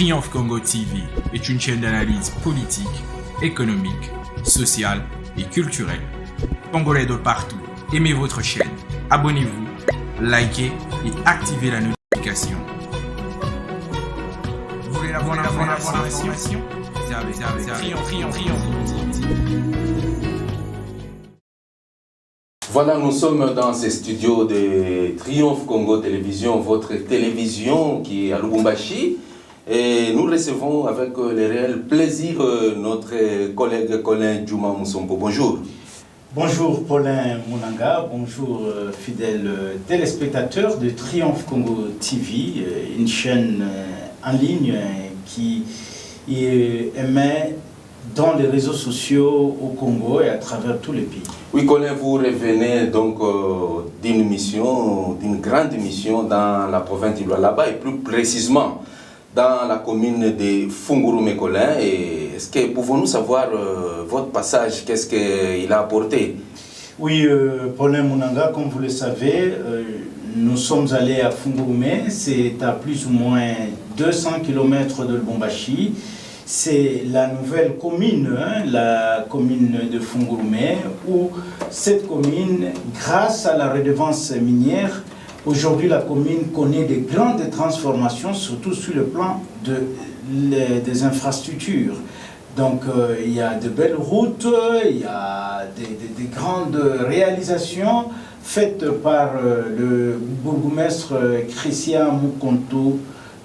Triomphe Congo TV est une chaîne d'analyse politique, économique, sociale et culturelle. Congolais de partout, aimez votre chaîne, abonnez-vous, likez et activez la notification. Vous voulez avoir l'information? C'est avec Triomphe Congo TV. Voilà, nous sommes dans ces studios de Triomphe Congo Télévision, votre télévision qui est à Lubumbashi. Et nous recevons avec le réel plaisir notre collègue Colin Djouma Moussombo. Bonjour. Bonjour Paulin Mounanga, bonjour fidèles téléspectateurs de Triomphe Congo TV, une chaîne en ligne qui émet dans les réseaux sociaux au Congo et à travers tous les pays. Oui, Colin, vous revenez donc d'une mission, d'une grande mission dans la province du Lualaba et plus précisément dans la commune de Fungurume, Colin. Et est-ce que pouvons-nous savoir votre passage, qu'est-ce qu'il a apporté? Oui, Paulin Mounanga, comme vous le savez, nous sommes allés à Fungurume, c'est à plus ou moins 200 km de Lubumbashi. C'est la nouvelle commune, la commune de Fungurume, où cette commune, grâce à la redevance minière, aujourd'hui la commune connaît de grandes transformations, surtout sur le plan des infrastructures. Donc il y a de belles routes, il y a des grandes réalisations faites par le bourgmestre Christian Mukonto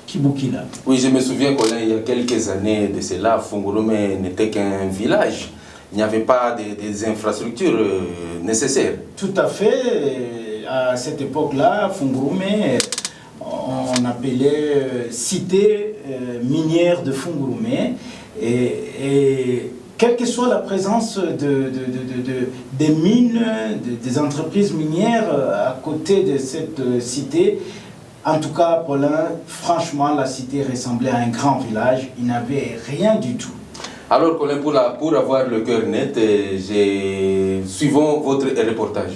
Kibukila. Oui, je me souviens qu'il y a quelques années de cela, Fungurume n'était qu'un village. Il n'y avait pas des infrastructures nécessaires. Tout à fait. À cette époque-là, Fungurume, on appelait cité minière de Fungurume. Et quelle que soit la présence des mines, des entreprises minières à côté de cette cité, en tout cas, Paulin, franchement, la cité ressemblait à un grand village. Il n'avait rien du tout. Alors, Colin, pour avoir le cœur net, suivons votre reportage.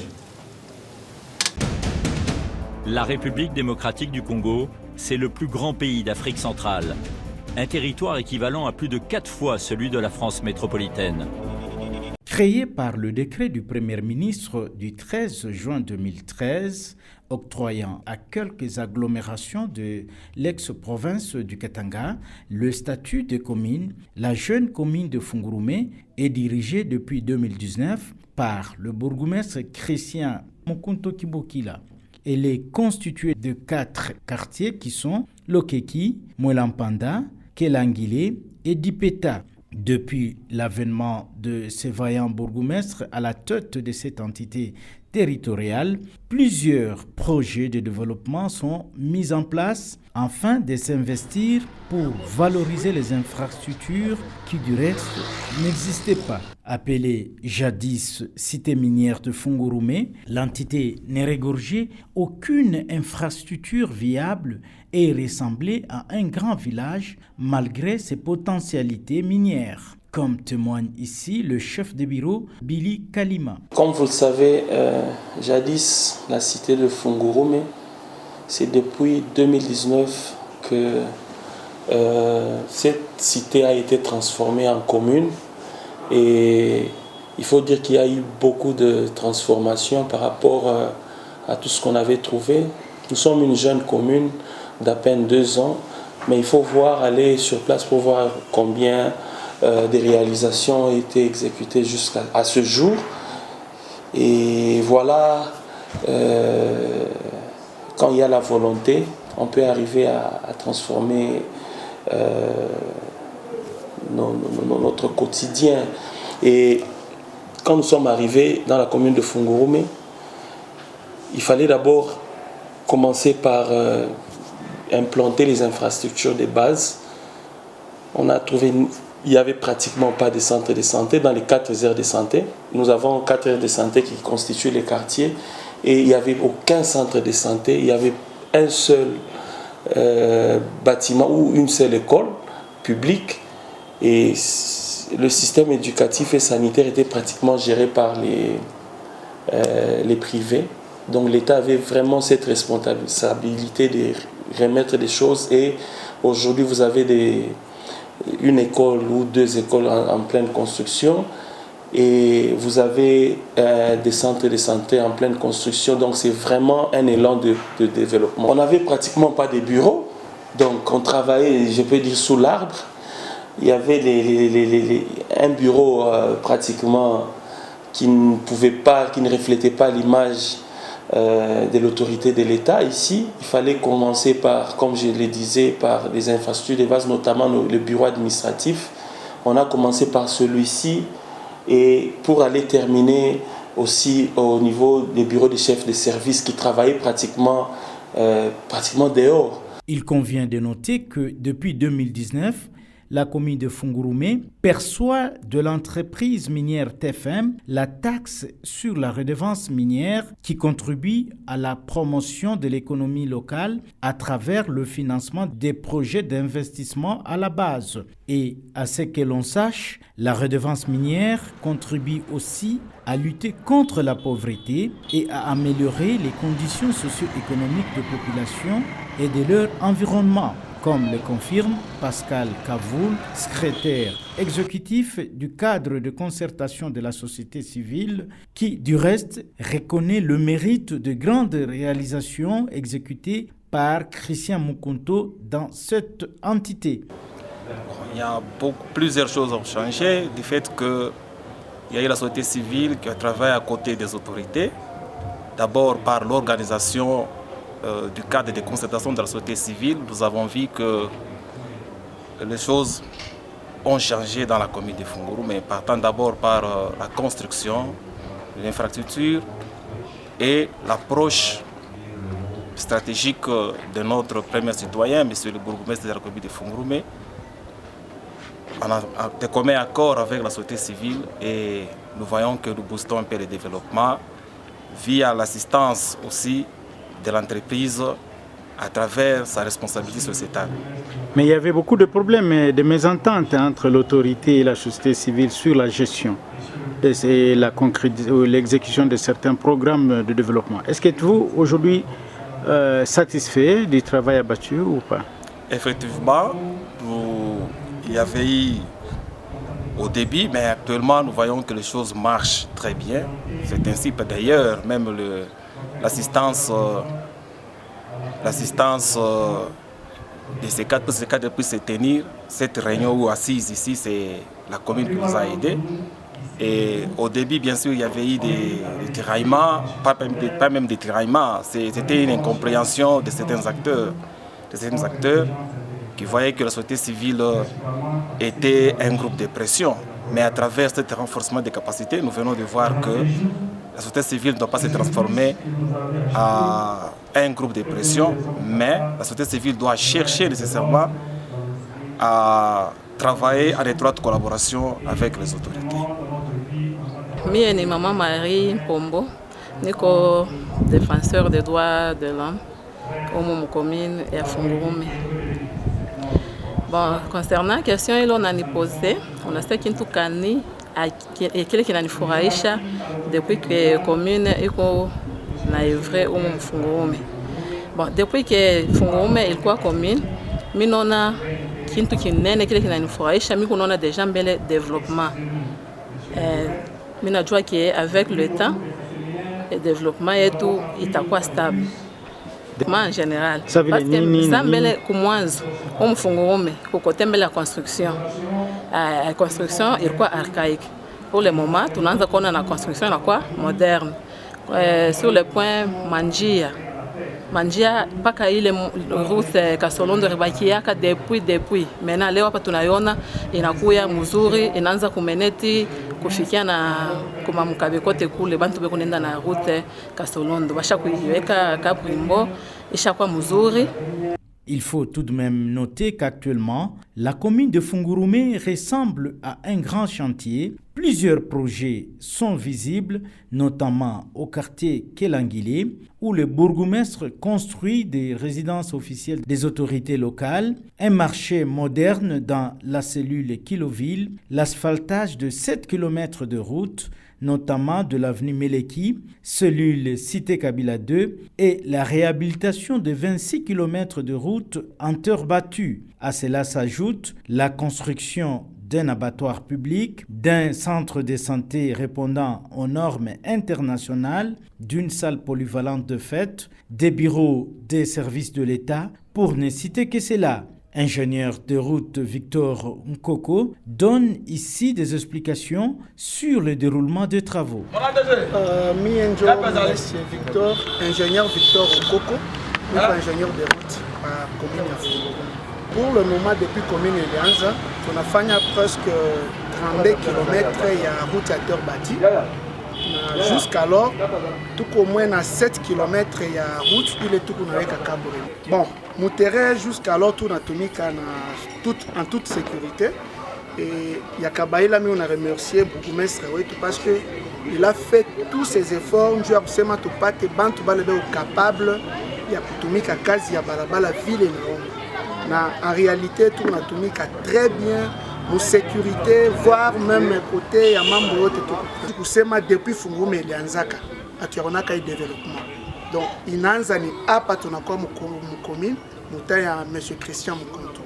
La République démocratique du Congo, c'est le plus grand pays d'Afrique centrale. Un territoire équivalent à plus de 4 fois celui de la France métropolitaine. Créé par le décret du Premier ministre du 13 juin 2013, octroyant à quelques agglomérations de l'ex-province du Katanga le statut de commune, la jeune commune de Fungurume est dirigée depuis 2019 par le bourgmestre Christian Mukonto Kibukila. Elle est constituée de 4 quartiers qui sont Lokeki, Mwelampanda, Kelangile et Dipeta. Depuis l'avènement de ces vaillants bourgmestres à la tête de cette entité territoriale, plusieurs projets de développement sont mis en place afin de s'investir pour valoriser les infrastructures qui du reste n'existaient pas. Appelée jadis cité minière de Fungurume, l'entité ne regorgeait aucune infrastructure viable et ressemblait à un grand village malgré ses potentialités minières. Comme témoigne ici le chef de bureau Billy Kalima. Comme vous le savez, jadis la cité de Fungurume, c'est depuis 2019 que cette cité a été transformée en commune. Et il faut dire qu'il y a eu beaucoup de transformations par rapport à tout ce qu'on avait trouvé. Nous sommes une jeune commune d'à peine 2 ans, mais il faut aller sur place pour voir combien des réalisations ont été exécutées jusqu'à ce jour. Et voilà, quand il y a la volonté, on peut arriver à transformer notre quotidien. Et quand nous sommes arrivés dans la commune de Fungurume, il fallait d'abord commencer par implanter les infrastructures de base. On a trouvé, il n'y avait pratiquement pas de centres de santé dans les 4 aires de santé. Nous avons 4 aires de santé qui constituent les quartiers et il n'y avait aucun centre de santé. Il y avait un seul bâtiment ou une seule école publique. Et le système éducatif et sanitaire était pratiquement géré par les privés. Donc l'État avait vraiment cette responsabilité de remettre des choses et Aujourd'hui, vous avez une école ou 2 écoles en pleine construction et vous avez des centres de santé en pleine construction. Donc, c'est vraiment un élan de développement. On n'avait pratiquement pas de bureaux, donc on travaillait, je peux dire, sous l'arbre. Il y avait un bureau pratiquement qui ne reflétait pas l'image de l'autorité de l'État. Ici, il fallait commencer par, comme je le disais, par les infrastructures de base, notamment le bureau administratif. On a commencé par celui-ci et pour aller terminer aussi au niveau des bureaux des chefs de service qui travaillaient pratiquement dehors. Il convient de noter que depuis 2019, la commune de Fungurume perçoit de l'entreprise minière TFM la taxe sur la redevance minière qui contribue à la promotion de l'économie locale à travers le financement des projets d'investissement à la base. Et à ce que l'on sache, la redevance minière contribue aussi à lutter contre la pauvreté et à améliorer les conditions socio-économiques de population et de leur environnement, comme le confirme Pascal Cavoul, secrétaire exécutif du cadre de concertation de la société civile, qui, du reste, reconnaît le mérite de grandes réalisations exécutées par Christian Mukunto dans cette entité. Il y a plusieurs choses ont changé du fait qu'il y a eu la société civile qui a travaillé à côté des autorités, d'abord par l'organisation du cadre de concertation de la société civile. Nous avons vu que les choses ont changé dans la commune de Fungurume, mais partant d'abord par la construction, l'infrastructure et l'approche stratégique de notre premier citoyen, M. le bourgmestre de la commune de Fungurume. On a de communs accords avec la société civile et nous voyons que nous boostons un peu le développement via l'assistance aussi de l'entreprise à travers sa responsabilité sociétale. Mais il y avait beaucoup de problèmes et de mésententes entre l'autorité et la société civile sur la gestion et l'exécution de certains programmes de développement. Est-ce que vous, aujourd'hui, satisfait du travail abattu ou pas? Effectivement, il y avait eu au début, mais actuellement nous voyons que les choses marchent très bien. C'est ainsi d'ailleurs, même l'assistance de ces cadres puisse se tenir. Cette réunion ou assise ici, c'est la commune qui nous a aidés. Et au début, bien sûr, il y avait eu des tiraillements, pas même des tiraillements, c'était une incompréhension de certains acteurs qui voyaient que la société civile était un groupe de pression. Mais à travers ce renforcement des capacités, nous venons de voir que la société civile ne doit pas se transformer en un groupe de pression, mais la société civile doit chercher nécessairement à travailler en étroite collaboration avec les autorités. Mie ni Maman Marie Pombo, niko défenseur des droits de l'homme au mon commune et à Fungurume. Bon, concernant la question que l'on a posée, on a dit qu'il y a kile kinanifurahisha depuis que la commune iko na œuvré au mon Fungurume. Bon, depuis que Fungurume ilikuwa commune, mimi naona kitu kinene kile kinanifurahisha, mimi kunaona déjà mbele développement. Mimi najua qu'avec le temps, le développement yetu itakuwa stable. En général, parce que ça mbele kumwanzo Fungurume kukote mbele ya construction. La construction ilikuwa archaïque. Pour le moment, tunaanza kuona na construction inakuwa moderne. Sur le point Manjia mpaka ile route Kasolondo ribakiaka depuis. Maintenant leo hapa tunaiona inakuya mzuri, inaanza kumeneti kufikia na kuma mkabe kote kule bantu beko nenda na route Kasolondo basha kuiweka kaprimbo ishakuwa mzuri. Il faut tout de même noter qu'actuellement, la commune de Fungurume ressemble à un grand chantier. Plusieurs projets sont visibles, notamment au quartier Kelangile, où le bourgmestre construit des résidences officielles des autorités locales, un marché moderne dans la cellule Kiloville, l'asphaltage de 7 km de route, notamment de l'avenue Meleki, cellule Cité Kabila 2 et la réhabilitation de 26 km de route en terre battue. À cela s'ajoute la construction d'un abattoir public, d'un centre de santé répondant aux normes internationales, d'une salle polyvalente de fête, des bureaux des services de l'État, pour ne citer que cela. Ingénieur de route Victor Nkoko donne ici des explications sur le déroulement des travaux. Victor, ingénieur Victor Nkoko, ingénieur de route à commune ya Funguru. Pour le moment, depuis commune Elianza, on a fait presque 32 km de route à terre bâtie. Jusqu'alors, tout au moins à 7 km de route, il est tout avec Kabore. Bon, mon terrain jusqu'alors tout en toute sécurité. Et Yakabaïla, on a remercié Bourgmestre parce qu'il a fait tous ses efforts. Nous avons capable de la ville. En réalité, tout le monde est très bien, pour sécurité, voire même côté Yamambo. Depuis Funguru et Lianzaka, il y a eu développement. Donc, il y a un peu de commune, il y a M. Christian Mukunto.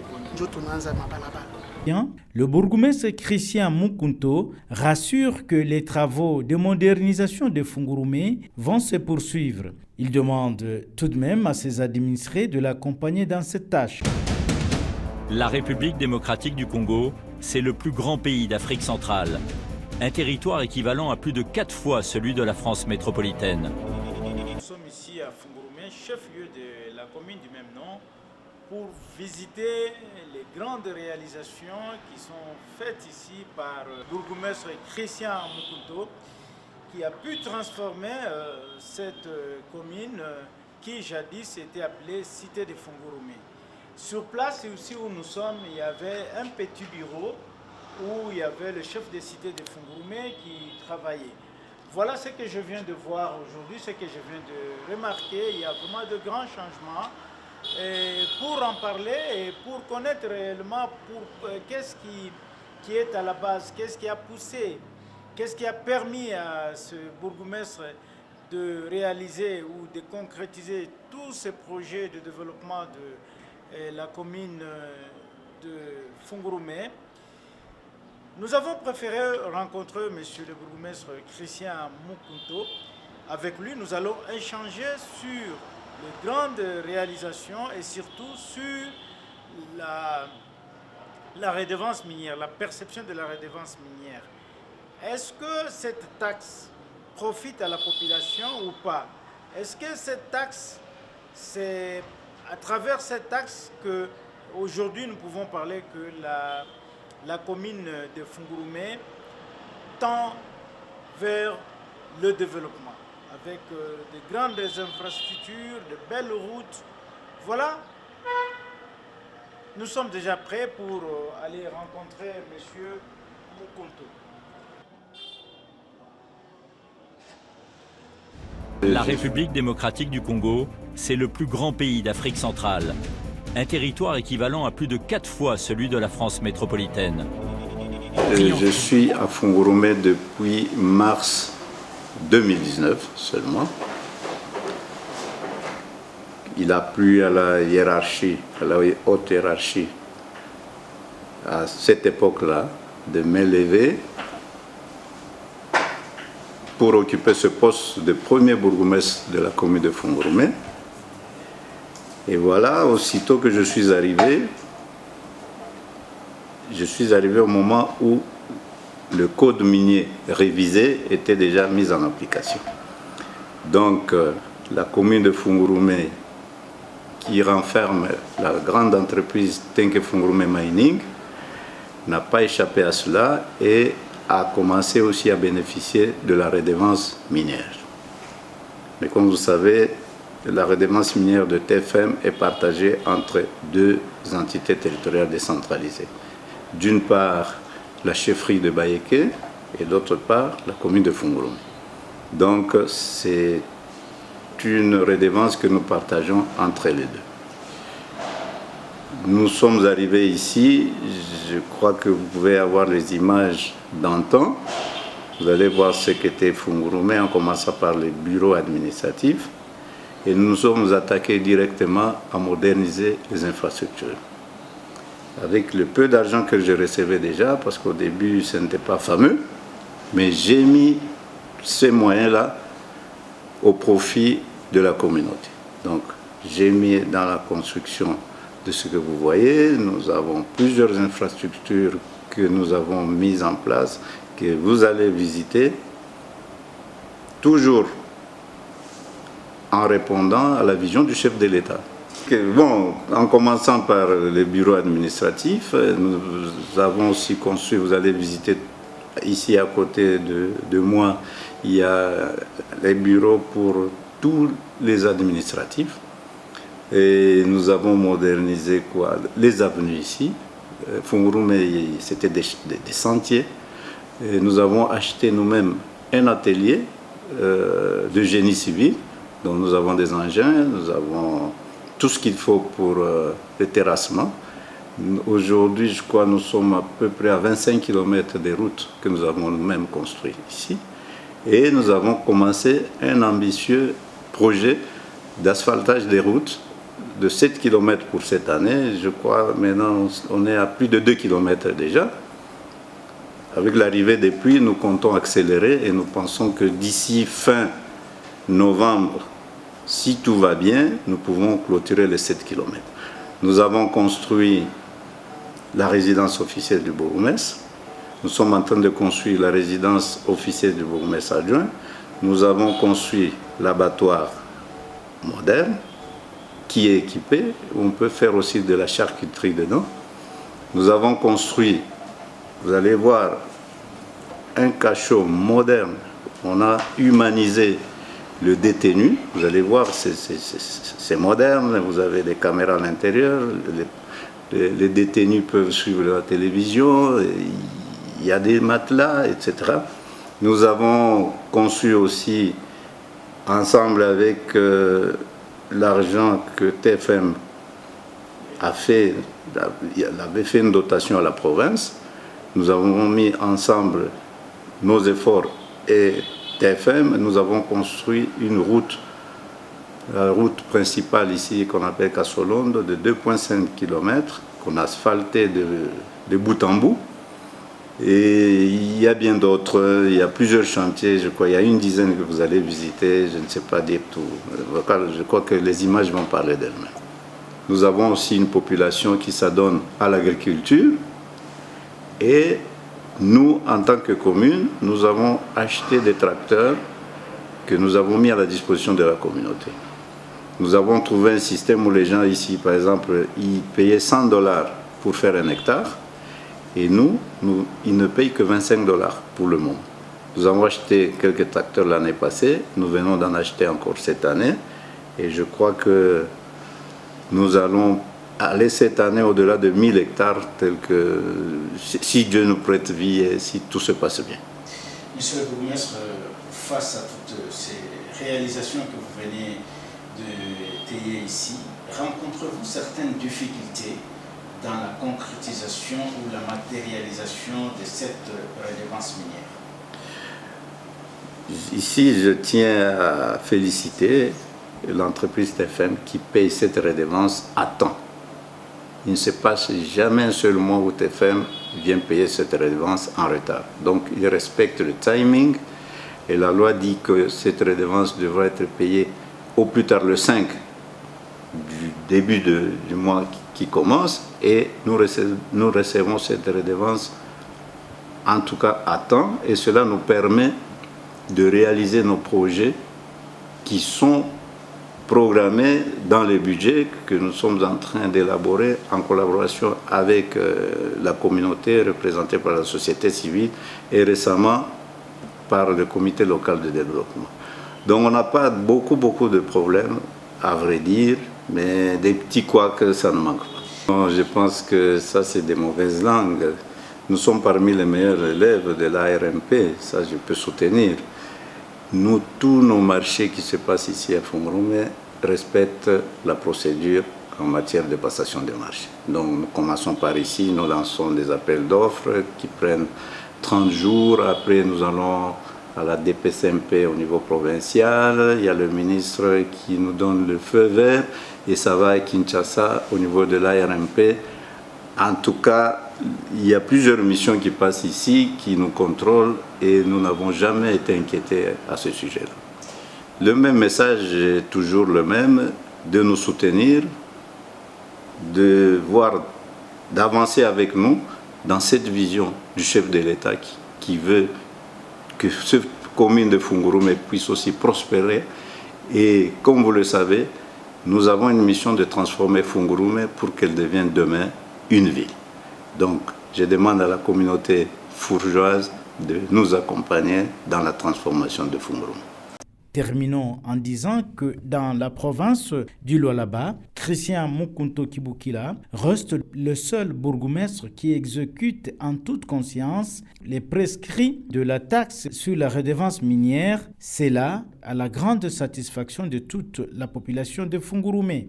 Le bourgmestre Christian Mukunto rassure que les travaux de modernisation de Fungurume vont se poursuivre. Il demande tout de même à ses administrés de l'accompagner dans cette tâche. La République démocratique du Congo, c'est le plus grand pays d'Afrique centrale. Un territoire équivalent à plus de 4 fois celui de la France métropolitaine. Nous sommes ici à Fungurume, chef-lieu de la commune du même nom, pour visiter les grandes réalisations qui sont faites ici par le bourgmestre Christian Mukunto, qui a pu transformer cette commune qui jadis était appelée Cité de Fungurume. Sur place, aussi où nous sommes, il y avait un petit bureau où il y avait le chef de Cité de Fungurume qui travaillait. Voilà ce que je viens de voir aujourd'hui, ce que je viens de remarquer. Il y a vraiment de grands changements. Et pour en parler et pour connaître réellement qu'est-ce qui est à la base, qu'est-ce qui a poussé, qu'est-ce qui a permis à ce bourgmestre de réaliser ou de concrétiser tous ces projets de développement de la commune de Fungurume. Nous avons préféré rencontrer M. le bourgmestre Christian Mukunto. Avec lui, nous allons échanger sur les grandes réalisations et surtout sur la redevance minière, la perception de la redevance minière. Est-ce que cette taxe profite à la population ou pas? Est-ce que cette taxe, c'est à travers cette taxe qu'aujourd'hui nous pouvons parler que la commune de Fungurume tend vers le développement, avec de grandes infrastructures, de belles routes. Voilà, nous sommes déjà prêts pour aller rencontrer M. Mukunto. La République démocratique du Congo, c'est le plus grand pays d'Afrique centrale. Un territoire équivalent à plus de 4 fois celui de la France métropolitaine. Je suis à Fungurume depuis mars 2019 seulement. Il a plu à la hiérarchie, à la haute hiérarchie, à cette époque-là, de m'élever pour occuper ce poste de premier bourgmestre de la commune de Fungurume. Et voilà, aussitôt que je suis arrivé au moment où le code minier révisé était déjà mis en application. Donc, la commune de Fungurume, qui renferme la grande entreprise Tenke Fungurume Mining, n'a pas échappé à cela et a commencé aussi à bénéficier de la redevance minière. Mais comme vous savez, la redevance minière de TFM est partagée entre deux entités territoriales décentralisées. D'une part, la chefferie de Bayeke et d'autre part, la commune de Fungurume. Donc, c'est une redevance que nous partageons entre les deux. Nous sommes arrivés ici, je crois que vous pouvez avoir les images d'antan. Vous allez voir ce qu'était Fungurume en commençant par les bureaux administratifs. Et nous nous sommes attaqués directement à moderniser les infrastructures. Avec le peu d'argent que je recevais déjà, parce qu'au début ce n'était pas fameux, mais j'ai mis ces moyens-là au profit de la communauté. Donc j'ai mis dans la construction de ce que vous voyez, nous avons plusieurs infrastructures que nous avons mises en place, que vous allez visiter, toujours en répondant à la vision du chef de l'État. Bon, en commençant par les bureaux administratifs, nous avons aussi construit, vous allez visiter ici à côté de moi, il y a les bureaux pour tous les administratifs. Et nous avons modernisé les avenues ici. Fungurume, c'était des sentiers. Et nous avons acheté nous-mêmes un atelier de génie civil. Donc nous avons des engins, nous avons tout ce qu'il faut pour le terrassement. Aujourd'hui, je crois, nous sommes à peu près à 25 km des routes que nous avons nous-mêmes construites ici. Et nous avons commencé un ambitieux projet d'asphaltage des routes de 7 km pour cette année. Je crois maintenant on est à plus de 2 km déjà. Avec l'arrivée des pluies, nous comptons accélérer et nous pensons que d'ici fin novembre, si tout va bien, nous pouvons clôturer les 7 km. Nous avons construit la résidence officielle du bourgmestre. Nous sommes en train de construire la résidence officielle du bourgmestre adjoint. Nous avons construit l'abattoir moderne qui est équipé. On peut faire aussi de la charcuterie dedans. Nous avons construit, vous allez voir, un cachot moderne. On a humanisé le détenu. Vous allez voir, c'est moderne. Vous avez des caméras à l'intérieur. Les détenus peuvent suivre la télévision. Il y a des matelas, etc. Nous avons conçu aussi, ensemble avec l'argent que TFM a fait, il avait fait une dotation à la province. Nous avons mis ensemble nos efforts et TFM. Nous avons construit une route, la route principale ici qu'on appelle Kasolondo, de 2,5 km, qu'on a asphalté de bout en bout. Et il y a bien d'autres, il y a plusieurs chantiers, je crois, il y a une dizaine que vous allez visiter, je ne sais pas dire tout. Je crois que les images vont parler d'elles-mêmes. Nous avons aussi une population qui s'adonne à l'agriculture et nous, en tant que commune, nous avons acheté des tracteurs que nous avons mis à la disposition de la communauté. Nous avons trouvé un système où les gens ici, par exemple, ils payaient $100 pour faire un hectare. Et nous, ils ne payent que $25 pour le moment. Nous avons acheté quelques tracteurs l'année passée, nous venons d'en acheter encore cette année. Et je crois que nous allons aller cette année au-delà de 1000 hectares, tel que, si Dieu nous prête vie et si tout se passe bien. Monsieur le bourgmestre, face à toutes ces réalisations que vous venez de tailler ici, rencontrez-vous certaines difficultés dans la concrétisation ou la matérialisation de cette redevance minière? Ici, je tiens à féliciter l'entreprise TFM qui paye cette redevance à temps. Il ne se passe jamais un seul mois où TFM vient payer cette redevance en retard. Donc, il respecte le timing et la loi dit que cette redevance devrait être payée au plus tard le 5 du début du mois qui commence et nous recevons cette redevance en tout cas à temps et cela nous permet de réaliser nos projets qui sont programmés dans les budgets que nous sommes en train d'élaborer en collaboration avec la communauté représentée par la société civile et récemment par le comité local de développement. Donc on n'a pas beaucoup de problèmes à vrai dire, mais des petits couacs, ça ne manque pas. Bon, je pense que ça, c'est des mauvaises langues. Nous sommes parmi les meilleurs élèves de l'ARMP, ça je peux soutenir. Nous, tous nos marchés qui se passent ici à Fungurume respectent la procédure en matière de passation de marché. Donc nous commençons par ici, nous lançons des appels d'offres qui prennent 30 jours. Après, nous allons à la DPCMP au niveau provincial. Il y a le ministre qui nous donne le feu vert et ça va à Kinshasa au niveau de l'ARMP. En tout cas, il y a plusieurs missions qui passent ici, qui nous contrôlent et nous n'avons jamais été inquiétés à ce sujet-là. Le même message est toujours le même, de nous soutenir, d'avancer avec nous dans cette vision du chef de l'État qui veut que cette commune de Fungurume puisse aussi prospérer. Et comme vous le savez, nous avons une mission de transformer Fungurume pour qu'elle devienne demain une ville. Donc, je demande à la communauté fourgeoise de nous accompagner dans la transformation de Fungurume. Terminons en disant que dans la province du Lualaba, Christian Mukunto Kibukila reste le seul bourgmestre qui exécute en toute conscience les prescrits de la taxe sur la redevance minière. C'est là à la grande satisfaction de toute la population de Fungurume.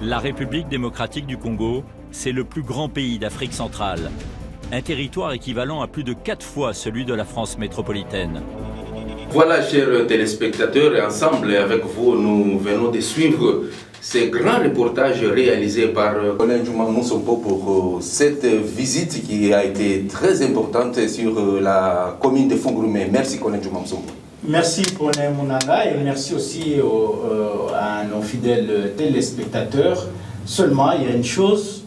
La République démocratique du Congo, c'est le plus grand pays d'Afrique centrale. Un territoire équivalent à plus de 4 fois celui de la France métropolitaine. Voilà, chers téléspectateurs, et ensemble avec vous, nous venons de suivre ces grands reportages réalisés par Colin Djouma Moussompo pour cette visite qui a été très importante sur la commune de Fungurume. Merci Colin Djouma Moussompo. Merci Colin Mounanga et merci aussi à nos fidèles téléspectateurs. Seulement, il y a une chose,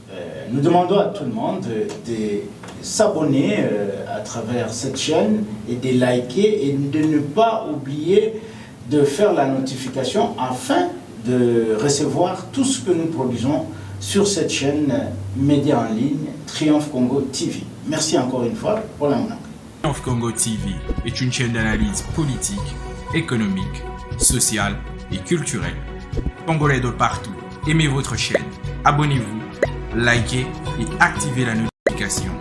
nous demandons à tout le monde de s'abonner à travers cette chaîne et de liker et de ne pas oublier de faire la notification afin de recevoir tout ce que nous produisons sur cette chaîne média en ligne Triomphe Congo TV. Merci encore une fois pour la monnaie. Triomphe Congo TV est une chaîne d'analyse politique, économique, sociale et culturelle. Congolais de partout, aimez votre chaîne, abonnez-vous, likez et activez la notification.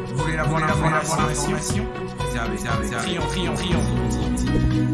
Vous voulez la bonne information? Triomphe.